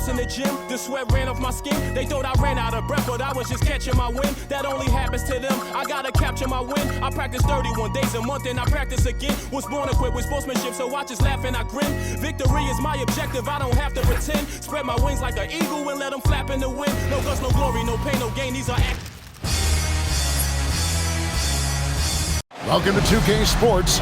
in the gym, the sweat ran off my skin. They thought I ran out of breath, but I was just catching my wind. That only happens to them. I gotta capture my win. I practice 31 days a month and I practice again. Was born equipped with sportsmanship, so I just laugh and I grin. Victory is my objective, I don't have to pretend. Spread my wings like an eagle and let them flap in the wind. No guts, no glory, no pain, no gain. These are acts. Welcome to 2K Sports.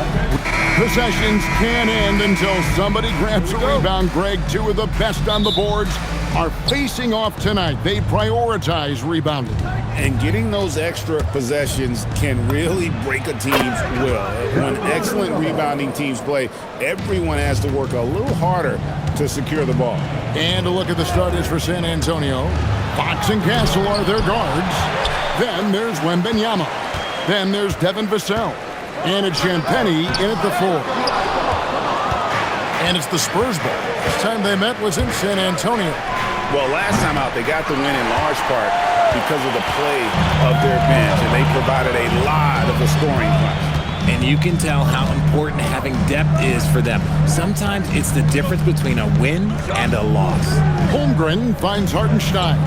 Possessions can't end until somebody grabs a rebound. Greg, two of the best on the boards are facing off tonight. They prioritize rebounding. And getting those extra possessions can really break a team's will. When excellent rebounding teams play, everyone has to work a little harder to secure the ball. And a look at the starters for San Antonio. Fox and Castle are their guards. Then there's Wembanyama. Then there's Devin Vassell. And it's Champagny in at the 4. And it's the Spurs ball. This time they met was in San Antonio. Well, last time out, they got the win in large part because of the play of their bench, and they provided a lot of the scoring punch. And you can tell how important having depth is for them. Sometimes it's the difference between a win and a loss. Holmgren finds Hartenstein.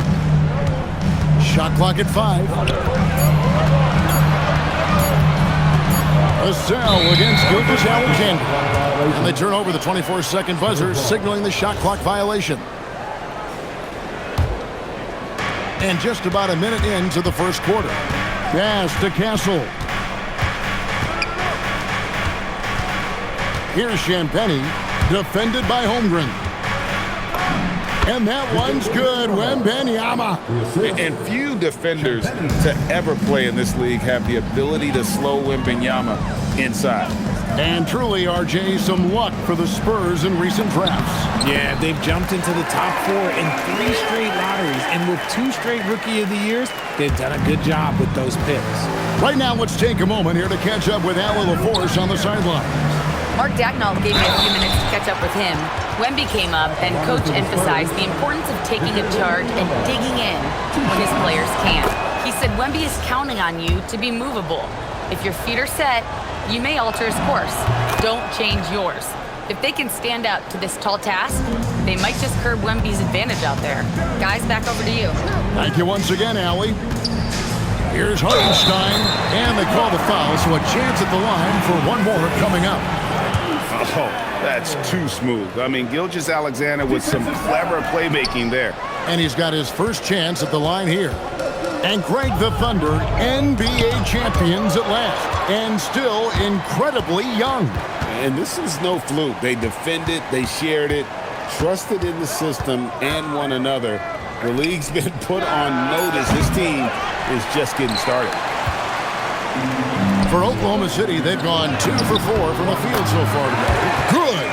Shot clock at 5. Vassell against Gilgeous-Alexander. And they turn over the 24-second buzzer, signaling the shot clock violation. And just about a minute into the first quarter. Pass to Castle. Here's Champagny, defended by Holmgren. And that one's good. Wembanyama. And few defenders to ever play in this league have the ability to slow Wembanyama inside. And truly, RJ, some luck for the Spurs in recent drafts. Yeah, they've jumped into the top 4 in 3 straight lotteries. And with 2 straight Rookie of the Years, they've done a good job with those picks. Right now, let's take a moment here to catch up with Al LaForce on the sideline. Mark Dagnall gave me a few minutes to catch up with him. Wemby came up, and Coach emphasized the importance of taking a charge and digging in when his players can't. He said Wemby is counting on you to be movable. If your feet are set, you may alter his course. Don't change yours. If they can stand up to this tall task, they might just curb Wemby's advantage out there. Guys, back over to you. Thank you once again, Allie. Here's Hartenstein, and they call the foul, so a chance at the line for one more coming up. Oh, that's too smooth. I mean, Gilgeous-Alexander with some clever playmaking there. And he's got his first chance at the line here. And Greg, the Thunder, NBA champions at last, and still incredibly young. And this is no fluke. They defended, they shared it, trusted in the system and one another. The league's been put on notice. This team is just getting started. For Oklahoma City, they've gone 2 for 4 from the field so far today. Good.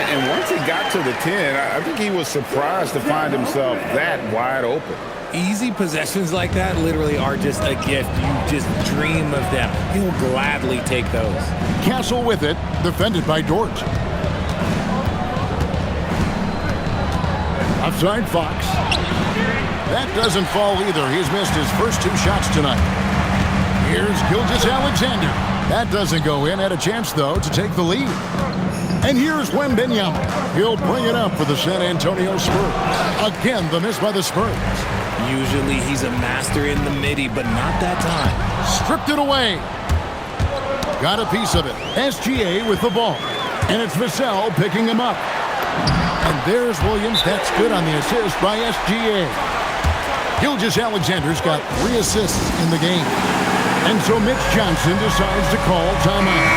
And once he got to the 10, I think he was surprised to find himself that wide open. Easy possessions like that literally are just a gift. You just dream of them. He'll gladly take those. Castle with it, defended by Dort. Outside Fox. That doesn't fall either. He's missed his first 2 shots tonight. Here's Gilgeous-Alexander. That doesn't go in. Had a chance, though, to take the lead. And here's Wembanyama. He'll bring it up for the San Antonio Spurs. Again, the miss by the Spurs. Usually he's a master in the midi, but not that time. Stripped it away. Got a piece of it. SGA with the ball. And it's Vassell picking him up. And there's Williams. That's good on the assist by SGA. Gilgeous-Alexander's got 3 assists in the game. And so Mitch Johnson decides to call timeout.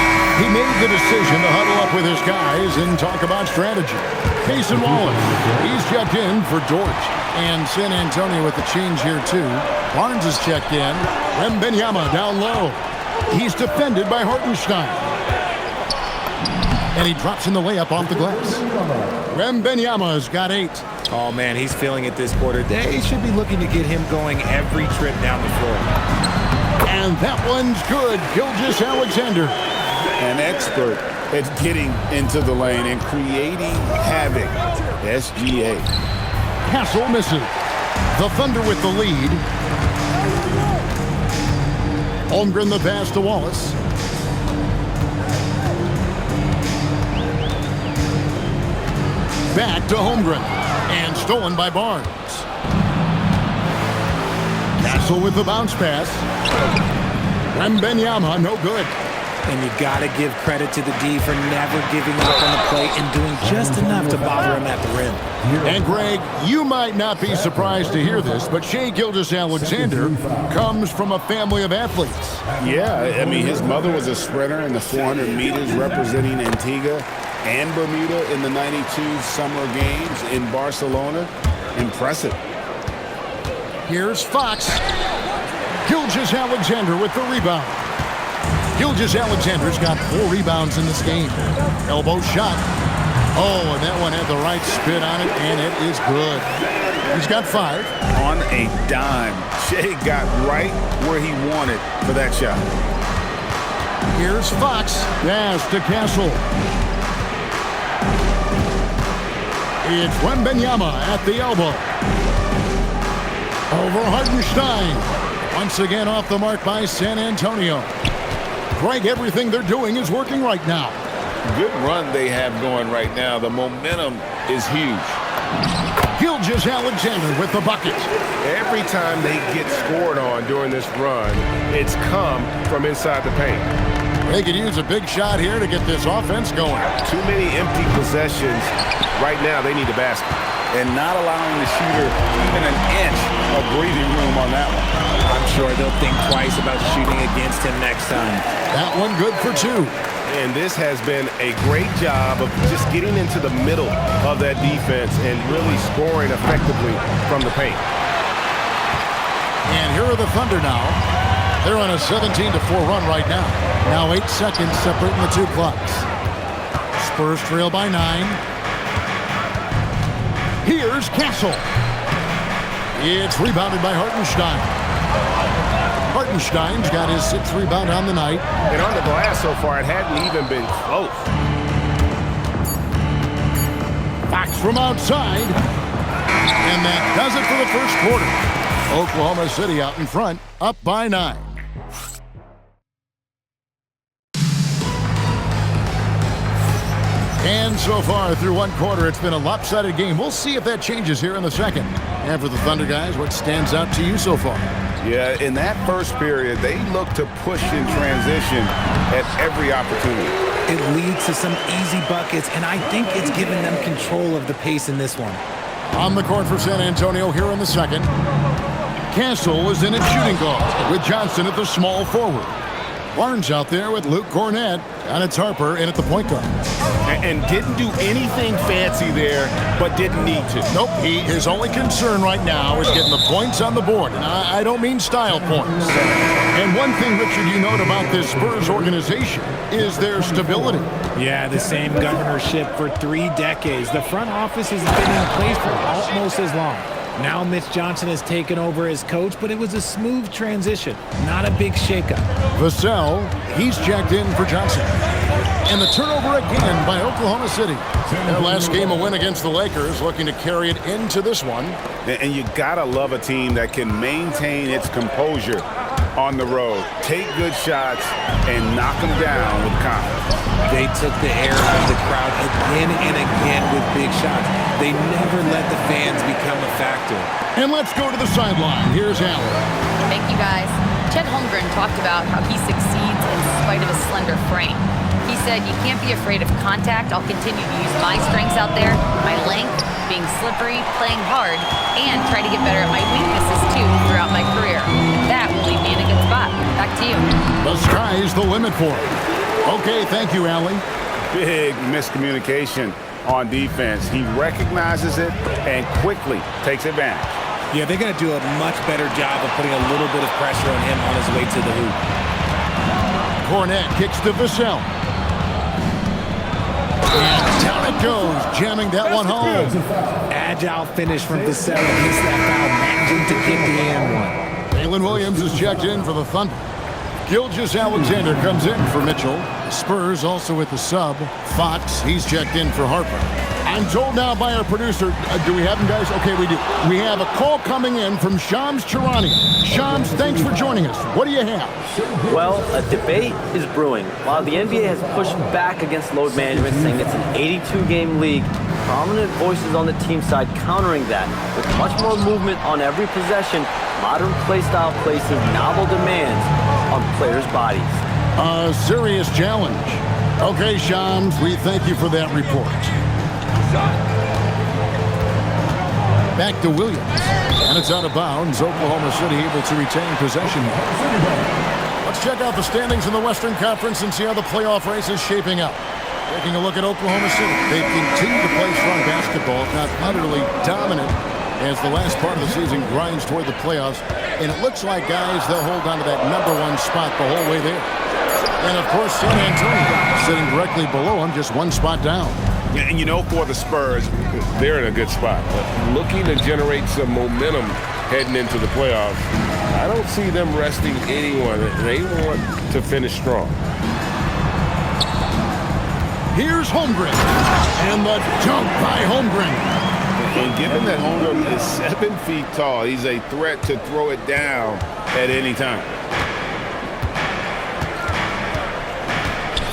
He made the decision to huddle up with his guys and talk about strategy. Mason Wallace, he's checked in for Dort. And San Antonio with the change here, too. Barnes is checked in. Wembanyama down low. He's defended by Hartenstein. And he drops in the layup off the glass. Wembanyama's got 8. Oh, man, he's feeling it this quarter. They should be looking to get him going every trip down the floor. And that one's good. Gilgeous-Alexander. An expert at getting into the lane and creating havoc. SGA. Castle misses. The Thunder with the lead. Holmgren the pass to Wallace. Back to Holmgren. And stolen by Barnes. Castle with the bounce pass. Wembanyama, no good. And you got to give credit to the D for never giving up on the plate and doing just enough to bother him at the rim. And Greg, you might not be surprised to hear this, but Shai Gilgeous-Alexander comes from a family of athletes. Yeah, I mean, his mother was a sprinter in the 400 meters representing Antigua and Bermuda in the 92 Summer Games in Barcelona. Impressive. Here's Fox. Gilgeous-Alexander with the rebound. Gilgeous-Alexander's got 4 rebounds in this game. Elbow shot. Oh, and that one had the right spin on it, and it is good. He's got 5. On a dime. Shai got right where he wanted for that shot. Here's Fox. Pass to Castle. It's Wembanyama at the elbow. Over Hartenstein. Once again off the mark by San Antonio. Greg, everything they're doing is working right now. Good run they have going right now. The momentum is huge. Gilgeous-Alexander with the bucket. Every time they get scored on during this run, it's come from inside the paint. They could use a big shot here to get this offense going. Too many empty possessions. Right now, they need a basket. And not allowing the shooter even an inch of breathing room on that one. I'm sure they'll think twice about shooting against him next time. That one good for 2. And this has been a great job of just getting into the middle of that defense and really scoring effectively from the paint. And here are the Thunder now. They're on a 17-4 run right now. Now 8 seconds separating the 2 clocks. Spurs trail by 9. Here's Castle. It's rebounded by Hartenstein. Hartenstein's got his 6th rebound on the night. And on the glass so far, it hadn't even been close. Fox from outside. And that does it for the first quarter. Oklahoma City out in front, up by 9. And so far through one quarter, it's been a lopsided game. We'll see if that changes here in the second. And for the Thunder guys, what stands out to you so far? Yeah, in that first period, they look to push in transition at every opportunity. It leads to some easy buckets, and I think it's given them control of the pace in this one. On the court for San Antonio here in the second. Castle is in at shooting guard with Johnson at the small forward. Barnes out there with Luke Cornett, and it's Harper in at the point guard. And didn't do anything fancy there, but didn't need to. Nope, his only concern right now is getting the points on the board. And I don't mean style points. And one thing, Richard, you note about this Spurs organization is their stability. Yeah, the same governorship for 3 decades. The front office has been in place for almost as long. Now Mitch Johnson has taken over as coach, but it was a smooth transition, not a big shakeup. Vassell, he's checked in for Johnson. And the turnover again by Oklahoma City. Their last game, a win against the Lakers, looking to carry it into this one. And you gotta love a team that can maintain its composure on the road. Take good shots and knock them down with confidence. They took the air out of the crowd again and again with big shots. They never let the fans become a factor. And let's go to the sideline. Here's Allen. Thank you, guys. Chet Holmgren talked about how he succeeds in spite of a slender frame. He said, "You can't be afraid of contact. I'll continue to use my strengths out there, my length, being slippery, playing hard, and try to get better at my weaknesses, too, throughout my career. That will leave me in a good spot." Back to you. The sky's the limit for him. Okay, thank you, Allie. Big miscommunication on defense. He recognizes it and quickly takes advantage. Yeah, they're going to do a much better job of putting a little bit of pressure on him on his way to the hoop. Cornett kicks to Vassell. And down it goes, jamming that one home. Agile finish from Vassell. Gets that foul, managing to get the and one. Jalen Williams is checked in for the Thunder. Gilgeous-Alexander comes in for Mitchell. Spurs also with the sub. Fox, he's checked in for Harper. I'm told now by our producer, do we have him, guys? Okay, we do. We have a call coming in from Shams Charania. Shams, thanks for joining us. What do you have? Well, a debate is brewing. While the NBA has pushed back against load management, saying it's an 82-game league, prominent voices on the team side countering that with much more movement on every possession. Modern play style places novel demands on players' bodies. A serious challenge. Okay, Shams, we thank you for that report. Back to Williams. And it's out of bounds. Oklahoma City able to retain possession. Let's check out the standings in the Western Conference and see how the playoff race is shaping up. Taking a look at Oklahoma City. They've continued to play strong basketball, if not utterly dominant, as the last part of the season grinds toward the playoffs. And it looks like, guys, they'll hold on to that #1 spot the whole way there. And, of course, San Antonio sitting directly below them, just one spot down. Yeah, and you know, for the Spurs, they're in a good spot. But looking to generate some momentum heading into the playoffs, I don't see them resting anyone. They want to finish strong. Here's Holmgren. And the dunk by Holmgren. And given that Holmgren is 7 feet tall, he's a threat to throw it down at any time.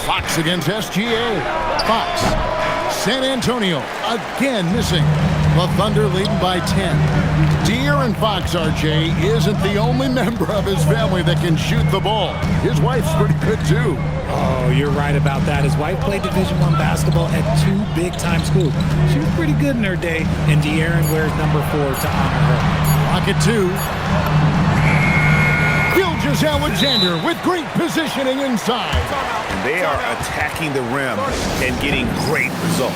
Fox against SGA. Fox. San Antonio again missing. The Thunder leading by 10. De'Aaron Fox, RJ, isn't the only member of his family that can shoot the ball. His wife's pretty good, too. Oh, you're right about that. His wife played Division I basketball at 2 big-time schools. She was pretty good in her day, and De'Aaron wears number 4 to honor her. Rocket 2. Gilgeous-Alexander with great positioning inside. They are attacking the rim and getting great results.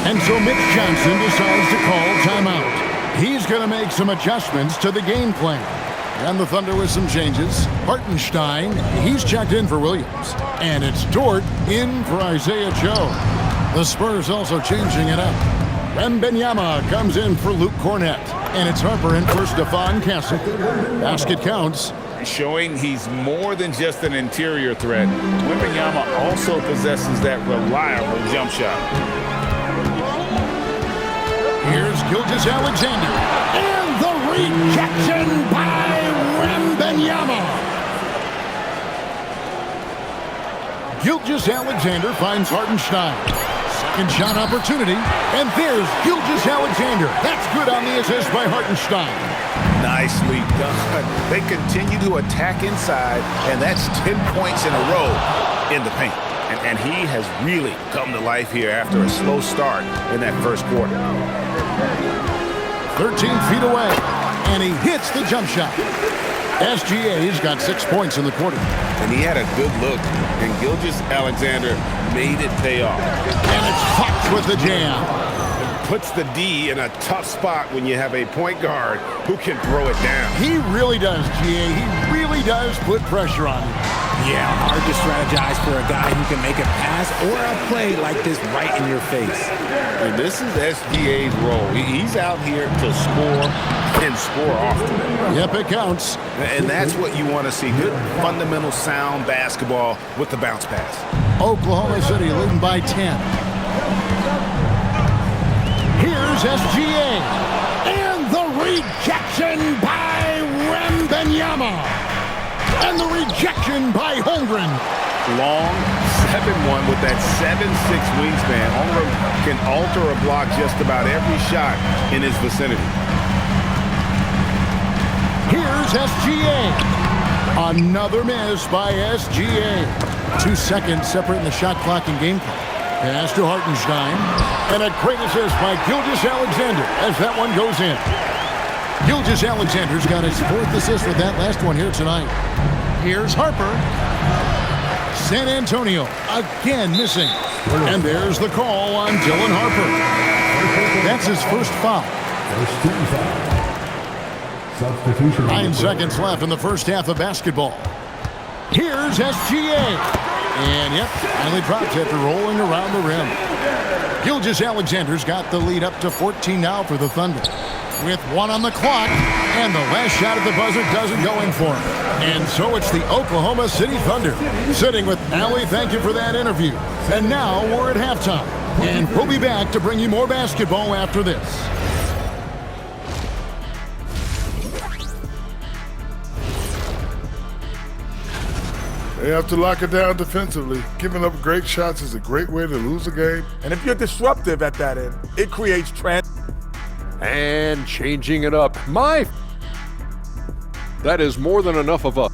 And so Mitch Johnson decides to call timeout. He's going to make some adjustments to the game plan. And the Thunder with some changes. Hartenstein, he's checked in for Williams. And it's Dort in for Isaiah Joe. The Spurs also changing it up. Wembanyama comes in for Luke Cornett. And it's Harper in for Stephon Castle. Basket counts. Showing he's more than just an interior threat. Wembanyama also possesses that reliable jump shot. Here's Gilgeous-Alexander. And the rejection by Wembanyama. Gilgeous-Alexander finds Hartenstein. Second shot opportunity. And there's Gilgeous-Alexander. That's good on the assist by Hartenstein. Nicely done. They continue to attack inside, and that's 10 points in a row in the paint. And he has really come to life here after a slow start in that first quarter. 13 feet away, and he hits the jump shot. SGA's got 6 points in the quarter. And he had a good look, and Gilgeous-Alexander made it pay off. And it's Fox with the jam. Puts the D in a tough spot when you have a point guard who can throw it down. He really does, GA. He really does put pressure on him. Yeah, hard to strategize for a guy who can make a pass or a play like this right in your face. And this is SGA's role. He's out here to score and score often. Yep, it counts. And that's what you want to see. Good, fundamental, sound basketball with the bounce pass. Oklahoma City leading by 10. Here's SGA. And the rejection by Wembanyama. And the rejection by Holmgren. Long 7-1 with that 7'6" wingspan. Holmgren can alter or block just about every shot in his vicinity. Here's SGA. Another miss by SGA. 2 seconds separating the shot clock and game clock. Pass to Hartenstein. And a great assist by Gilgeous-Alexander as that one goes in. Gilgeous-Alexander's got his 4th assist with that last one here tonight. Here's Harper. San Antonio again missing. And there's the call on Dylan Harper. That's his first foul. 9 seconds left in the first half of basketball. Here's SGA. And, yep, finally drops after rolling around the rim. Gilgeous-Alexander's got the lead up to 14 now for the Thunder. With 1 on the clock, and the last shot at the buzzer doesn't go in for him. And so it's the Oklahoma City Thunder. Sitting with Allie, thank you for that interview. And now we're at halftime. And we'll be back to bring you more basketball after this. They have to lock it down defensively. Giving up great shots is a great way to lose a game. And if you're disruptive at that end, it creates And changing it up. That is more than enough of a...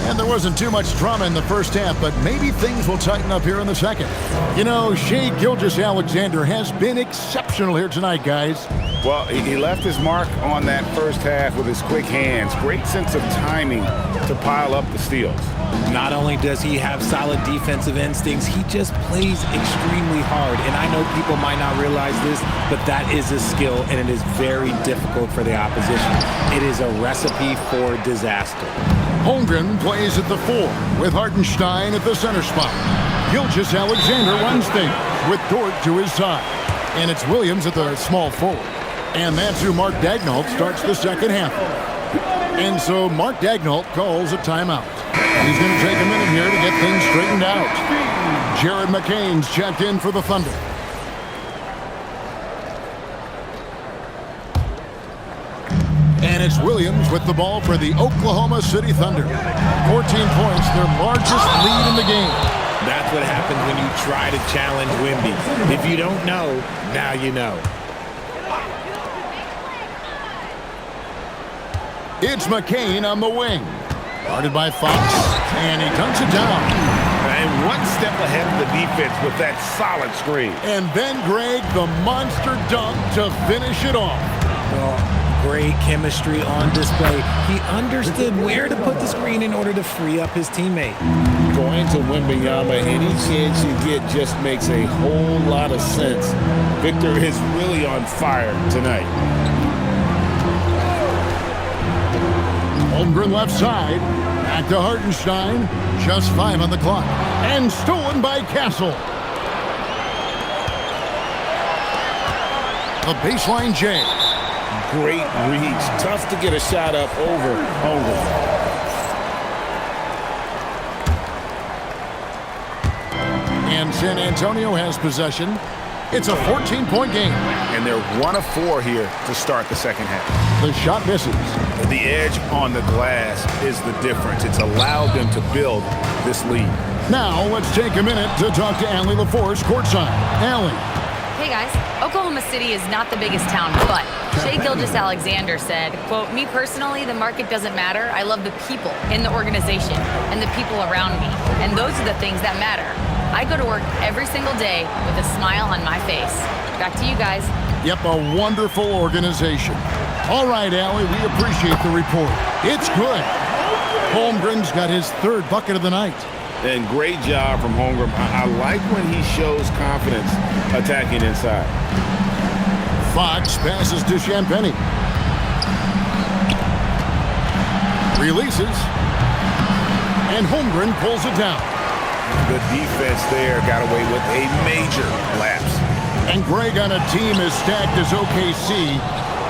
And there wasn't too much drama in the first half, but maybe things will tighten up here in the second. You know, Shai Gilgeous-Alexander has been exceptional here tonight, guys. Well, he left his mark on that first half with his quick hands. Great sense of timing to pile up the steals. Not only does he have solid defensive instincts, he just plays extremely hard. And I know people might not realize this, but that is a skill, and it is very difficult for the opposition. It is a recipe for disaster. Holmgren plays at the 4 with Hartenstein at the center spot. Gilgeous-Alexander runs things with Dort to his side. And it's Williams at the small forward. And that's who Mark Daigneault starts the second half. And so Mark Daigneault calls a timeout. He's going to take a minute here to get things straightened out. Jared McCain's checked in for the Thunder. And it's Williams with the ball for the Oklahoma City Thunder. 14 points, their largest lead in the game. That's what happens when you try to challenge Wemby. If you don't know, now you know. It's McCain on the wing. Guarded by Fox, and he dunks it down. And one step ahead of the defense with that solid screen. And then Greg, the monster dunk to finish it off. Well, great chemistry on display. He understood where to put the screen in order to free up his teammate. Going to Wembanyama, any chance you get just makes a whole lot of sense. Victor is really on fire tonight. Holmgren left side. Back to Hartenstein. Just 5 on the clock. And stolen by Castle. The baseline J. Great reach. Tough to get a shot up over Holmgren. And San Antonio has possession. It's a 14-point game. And they're 1 of 4 here to start the second half. The shot misses. The edge on the glass is the difference. It's allowed them to build this lead. Now let's take a minute to talk to Allie LaForce courtside. Allie. Hey guys, Oklahoma City is not the biggest town, but Shai Gilgeous-Alexander said, quote, "Me personally, the market doesn't matter. I love the people in the organization and the people around me. And those are the things that matter. I go to work every single day with a smile on my face." Back to you guys. Yep, a wonderful organization. All right, Allie, we appreciate the report. It's good. Holmgren's got his 3rd bucket of the night. And great job from Holmgren. I like when he shows confidence attacking inside. Fox passes to Champagnie. Releases. And Holmgren pulls it down. The defense there got away with a major lapse. And Greg, on a team as stacked as OKC,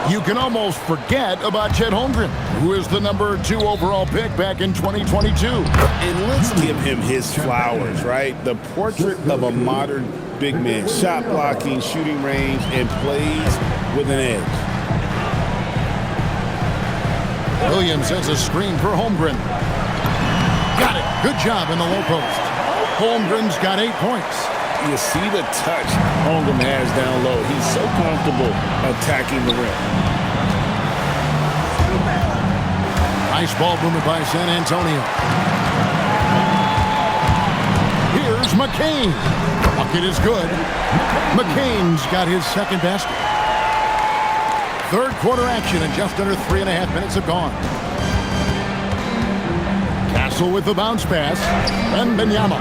you can almost forget about Chet Holmgren, who is the number 2 overall pick back in 2022. And let's give him his flowers, right? The portrait of a modern big man. Shot blocking, shooting range, and plays with an edge. Williams has a screen for Holmgren. Got it. Good job in the low post. Holmgren's got 8 points. You see the touch Holmgren has down low. He's so comfortable attacking the rim. Nice ball movement by San Antonio. Here's McCain. Bucket is good. McCain's got his 2nd basket. 3rd quarter action, and just under 3.5 minutes have gone. Castle with the bounce pass. Wembanyama.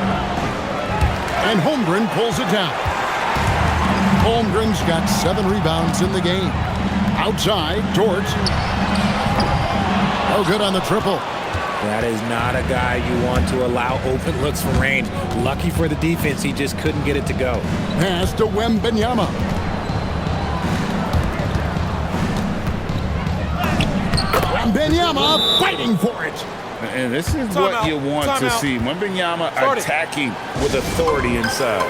And Holmgren pulls it down. Holmgren's got 7 rebounds in the game. Outside, Dort. Oh, good on the triple. That is not a guy you want to allow open looks from range. Lucky for the defense, he just couldn't get it to go. Pass to Wembanyama. Wembanyama fighting for it. And this is what you want to see. Wembanyama attacking with authority inside.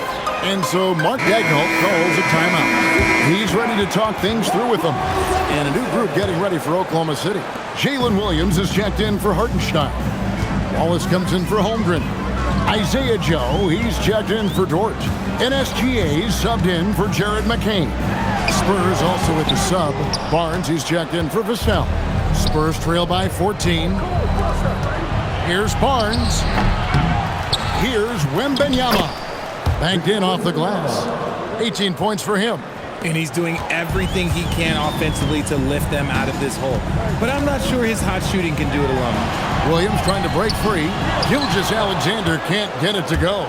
And so Mark Daigneault calls a timeout. He's ready to talk things through with them. And a new group getting ready for Oklahoma City. Jalen Williams is checked in for Hartenstein. Wallace comes in for Holmgren. Isaiah Joe, he's checked in for Dort. And SGA's subbed in for Jared McCain. Spurs also with the sub. Barnes, he's checked in for Vassell. Spurs trail by 14. Here's Barnes. Here's Wembanyama. Banked in off the glass. 18 points for him. And he's doing everything he can offensively to lift them out of this hole. But I'm not sure his hot shooting can do it alone. Williams trying to break free. Gilgeous-Alexander can't get it to go.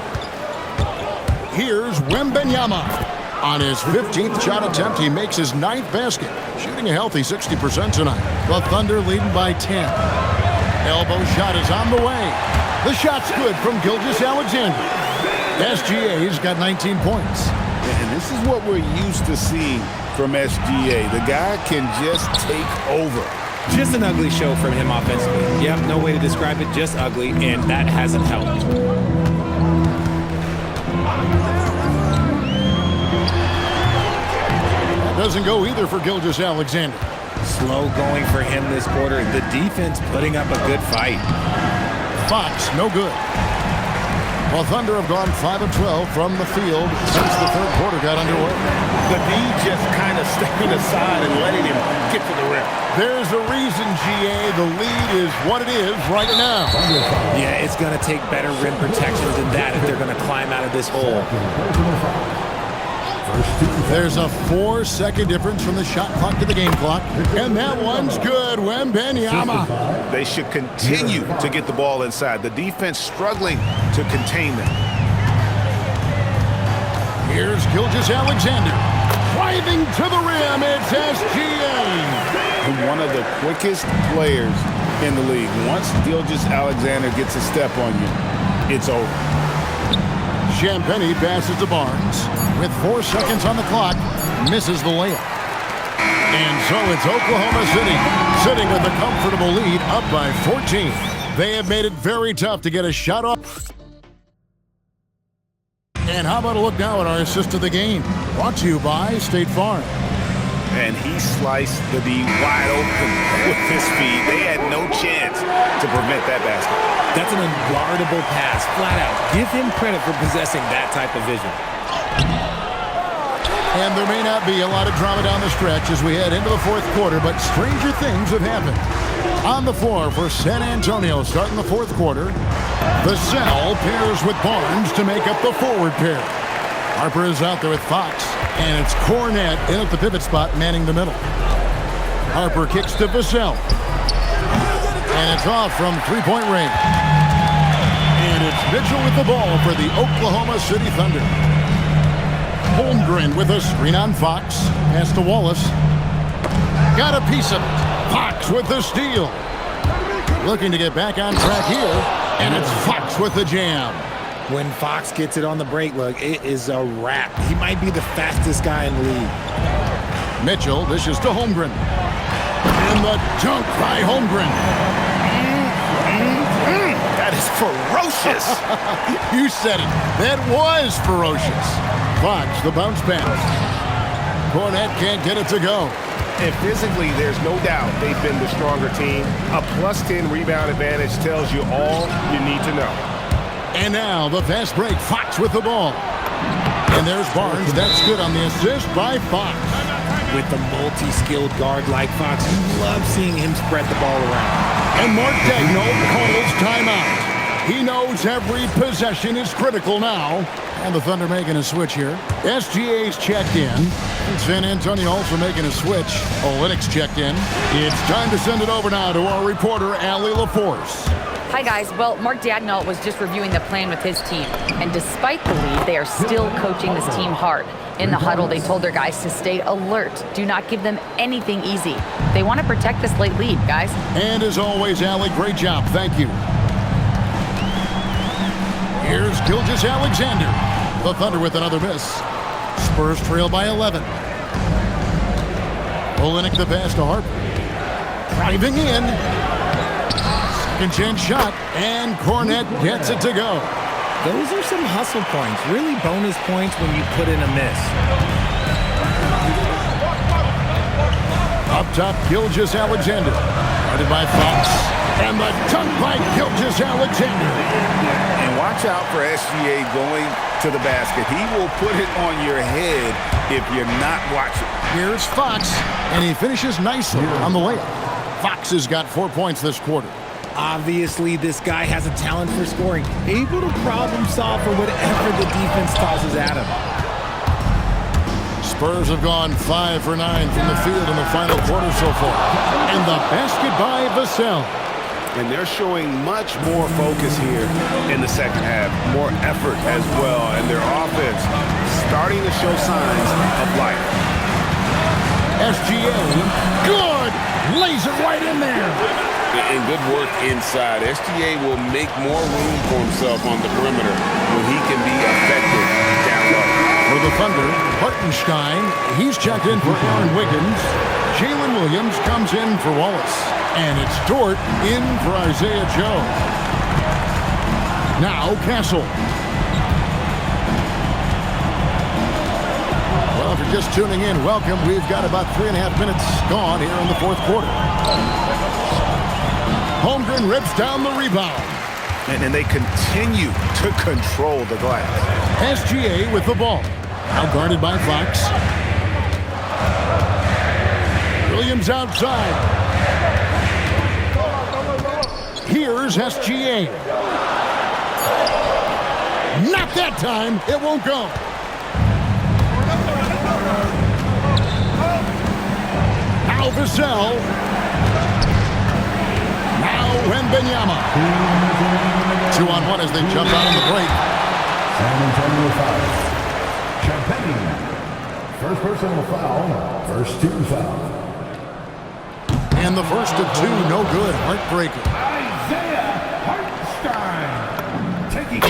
Here's Wembanyama. On his 15th shot attempt, he makes his 9th basket, shooting a healthy 60% tonight. The Thunder leading by 10. Elbow shot is on the way. The shot's good from Gilgeous-Alexander. SGA's got 19 points. And this is what we're used to seeing from SGA. The guy can just take over. Just an ugly show from him offensively. Yep, no way to describe it, just ugly, and that hasn't helped. Doesn't go either for Gilgeous-Alexander. Slow going for him this quarter. The defense putting up a good fight. Fox, no good. Well, Thunder have gone 5 of 12 from the field since the third quarter got underway. The D just kind of stepping aside and letting him get to the rim. There's a reason, GA, the lead is what it is right now. Yeah, it's going to take better rim protection than that if they're going to climb out of this hole. There's a 4-second difference from the shot clock to the game clock. And that one's good. Wembanyama. They should continue to get the ball inside. The defense struggling to contain them. Here's Gilgeous-Alexander. Driving to the rim. It's SGA. One of the quickest players in the league. Once Gilgeous-Alexander gets a step on you, it's over. Champagny passes to Barnes. With 4 seconds on the clock, misses the layup. And so it's Oklahoma City sitting with a comfortable lead up by 14. They have made it very tough to get a shot off. And how about a look now at our assist of the game? Brought to you by State Farm. And he sliced the D wide open with his feet. They had no chance to prevent that basket. That's an unguardable pass, flat out. Give him credit for possessing that type of vision. And there may not be a lot of drama down the stretch as we head into the fourth quarter, but stranger things have happened. On the floor for San Antonio starting the fourth quarter, Vassell pairs with Barnes to make up the forward pair. Harper is out there with Fox, and it's Cornette in at the pivot spot manning the middle. Harper kicks to Vassell. And it's off from three-point range. And it's Mitchell with the ball for the Oklahoma City Thunder. Holmgren with a screen on Fox. Pass to Wallace. Got a piece of it. Fox with the steal. Looking to get back on track here. And it's Fox with the jam. When Fox gets it on the break, look, it is a wrap. He might be the fastest guy in the league. Mitchell dishes to Holmgren. And the dunk by Holmgren. That is ferocious. You said it. That was ferocious. Fox, the bounce pass. Cornette can't get it to go. And physically, there's no doubt they've been the stronger team. A plus 10 rebound advantage tells you all you need to know. And now the fast break. Fox with the ball. And there's Barnes. That's good on the assist by Fox. With the multi-skilled guard like Fox, you love seeing him spread the ball around. And Mark Daigneault calls timeout. He knows every possession is critical now. And the Thunder making a switch here. SGA's checked in. And San Antonio also making a switch. Olynyk's checked in. It's time to send it over now to our reporter, Allie LaForce. Hi, guys. Well, Mark Daigneault was just reviewing the plan with his team. And despite the lead, they are still coaching this team hard. In the huddle, they told their guys to stay alert. Do not give them anything easy. They want to protect this late lead, guys. And as always, Allie, great job. Thank you. Here's Gilgeous-Alexander. The Thunder with another miss. Spurs trail by 11. Olynyk the pass to Harper. Driving in. Second chance shot, and Cornette gets it to go. Those are some hustle points, really bonus points when you put in a miss. Up top, Gilgeous-Alexander. Guarded by Fox. And the dunk by Gilgeous-Alexander. And watch out for SGA going to the basket. He will put it on your head if you're not watching. Here's Fox, and he finishes nicely on the layup. Fox has got 4 points this quarter. Obviously, this guy has a talent for scoring, able to problem solve for whatever the defense tosses at him. Spurs have gone 5 for 9 from the field in the final quarter so far. And the basket by Vassell. And they're showing much more focus here in the second half. More effort as well. And their offense starting to show signs of life. SGA, good! Lays it right in there. And good work inside. SGA will make more room for himself on the perimeter when he can be effective down low. For the Thunder, Hartenstein, he's checked in for Aaron Wiggins. Jalen Williams comes in for Wallace. And it's Dort in for Isaiah Joe. Now Castle. Well, if you're just tuning in, welcome. We've got about 3.5 minutes gone here in the fourth quarter. Holmgren rips down the rebound. And they continue to control the glass. SGA with the ball. Now guarded by Fox. Williams outside. Here's SGA. Not that time. It won't go. Now Vassell. Now Wembanyama. 2-on-1 as they jump out on the break. San Antonio foul. Champagne. First personal foul. First team foul. And the first of 2, no good. Heartbreaker.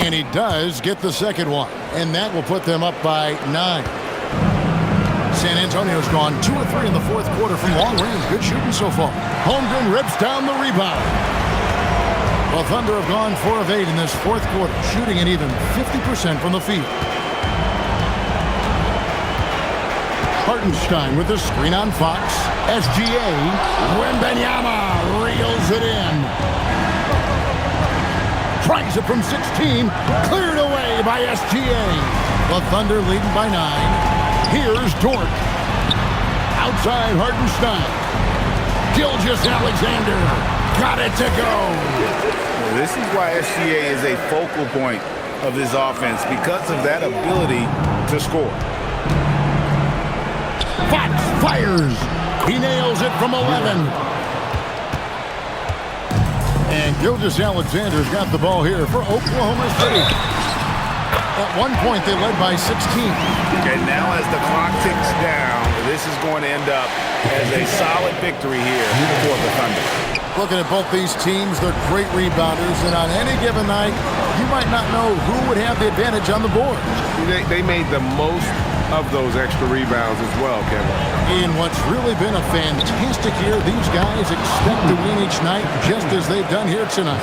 And he does get the second one. And that will put them up by 9. San Antonio's gone 2 of 3 in the fourth quarter from long range. Good shooting so far. Holmgren rips down the rebound. The Thunder have gone 4 of 8 in this fourth quarter, shooting at even 50% from the field. Hartenstein with the screen on Fox. SGA. Wembanyama reels it in. Tries it from 16. Cleared away by SGA. The Thunder leading by 9. Here's Dort. Outside Hartenstein. Gilgeous-Alexander. Got it to go. Well, this is why SGA is a focal point of this offense, because of that ability to score. Fox fires. He nails it from 11. And Gilgeous-Alexander's got the ball here for Oklahoma City. At one point, they led by 16. And now as the clock ticks down, this is going to end up as a solid victory here for the Thunder. Looking at both these teams, they're great rebounders, and on any given night, you might not know who would have the advantage on the board. They made the most of those extra rebounds as well, Kevin. In what's really been a fantastic year, these guys expect to win each night just as they've done here tonight.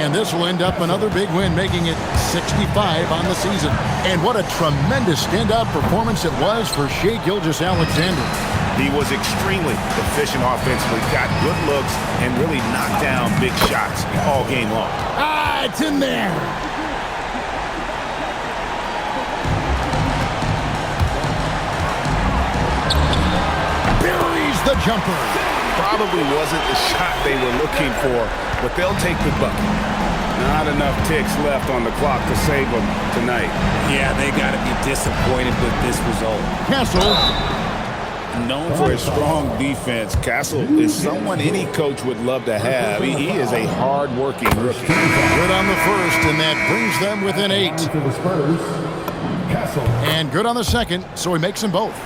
And this will end up another big win, making it 65 on the season. And what a tremendous standout performance it was for Shai Gilgeous-Alexander. He was extremely efficient offensively, got good looks, and really knocked down big shots all game long. Ah, it's in there. Buries the jumper. Probably wasn't the shot they were looking for, but they'll take the bucket. Not enough ticks left on the clock to save them tonight. Yeah, they got to be disappointed with this result. Castle. Known for his strong defense, Castle is someone any coach would love to have. He is a hard-working rookie. Good on the first, and that brings them within 8. For the Spurs, Castle. And good on the second, so he makes them both.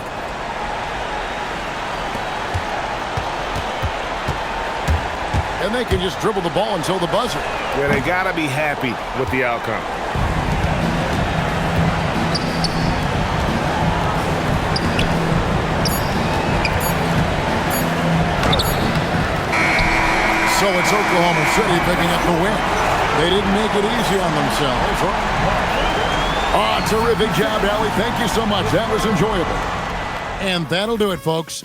And they can just dribble the ball until the buzzer. Yeah, they got to be happy with the outcome. So it's Oklahoma City picking up the win. They didn't make it easy on themselves. Oh, terrific job, Allie. Thank you so much. That was enjoyable. And that'll do it, folks.